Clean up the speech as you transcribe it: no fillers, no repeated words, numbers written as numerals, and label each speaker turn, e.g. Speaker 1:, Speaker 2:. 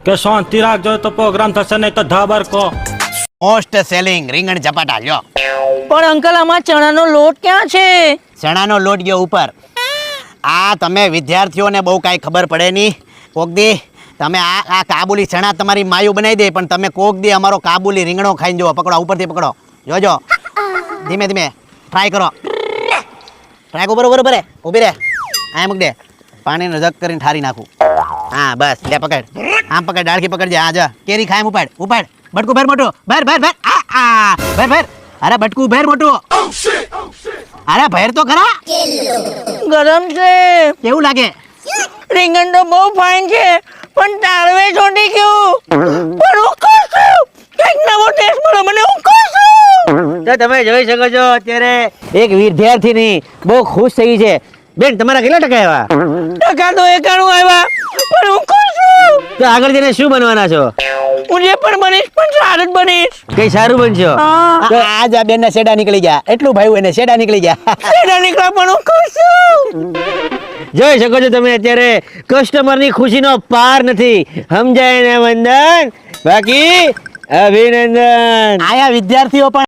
Speaker 1: કે શાંતિ રાખજો તો પ્રોગ્રામ થશે નહીં તો ધાબર કો.
Speaker 2: મોસ્ટ સેલિંગ રીંગણ ઝપાટા લ્યો.
Speaker 3: પણ અંકલ આમાં ચણાનો લોટ ક્યાં છે?
Speaker 2: ચણાનો લોટ ગયો ઉપર. આ તમે વિદ્યાર્થીઓને બહુ કાંઈ ખબર પડે નહીં. કોક દી તમે આ કાબુલી ચણા તમારી માયું બનાવી દે, પણ તમે કોક દી અમારો કાબુલી રીંગણો ખાઈને જુઓ. પકડો, ઉપરથી પકડો, જોજો. ધીમે ધીમે ટ્રાય કરો. ટ્રાય કરો. બરોબર બરે ઊભી રહે. આ મૂક દે. પાણીનો જગ કરીને ઠારી નાખું. હા બસ, લે પકડ. આમ પકડ, ડાળખી પકડજે. હા જા કેરી ખાય. ઉપાડ ઉપાડ. બટકું ભેર મોટું. ભેર ભેર ભેર. આ ભેર ભેર. અરે બટકું ભેર મોટું. અરે ભેર તો ખરા.
Speaker 3: ગરમ છે.
Speaker 2: કેવું લાગે?
Speaker 3: રીંગણ તો બહુ ફાઇન છે, પણ તાળવે ચોંટી ગયું. પણ હું ખુશ છું. કંઈક નવો ટેસ્ટ મળ્યો મને. હું ખુશ છું.
Speaker 2: તો તમે જોઈ શકો છો અત્યારે એક વિદ્યાર્થીની બહુ ખુશ થઈ છે. બેન, તમારા કેટલા ટકા આવ્યા?
Speaker 3: ટકા તો 91 આવ્યા, પણ હું ખુશ છું.
Speaker 2: તો આગળ જઈને શું બનવાના છો?
Speaker 3: હું જે પણ બનીશ પણ સારું જ બનીશ.
Speaker 2: કઈ સારું બનશો?
Speaker 3: હા.
Speaker 2: તો આજ આ બેનના શેડા નીકળી ગયા. એટલું ભાઈ એને શેડા નીકળી ગયા.
Speaker 3: શેડા નીકળ્યા પણ હું ખુશ છું.
Speaker 2: જોઈ શકો છો તમે અત્યારે કસ્ટમરની ખુશીનો પાર નથી. સમજાય ને વંદન? બાકી અભિનંદન. આયા વિદ્યાર્થીઓ પણ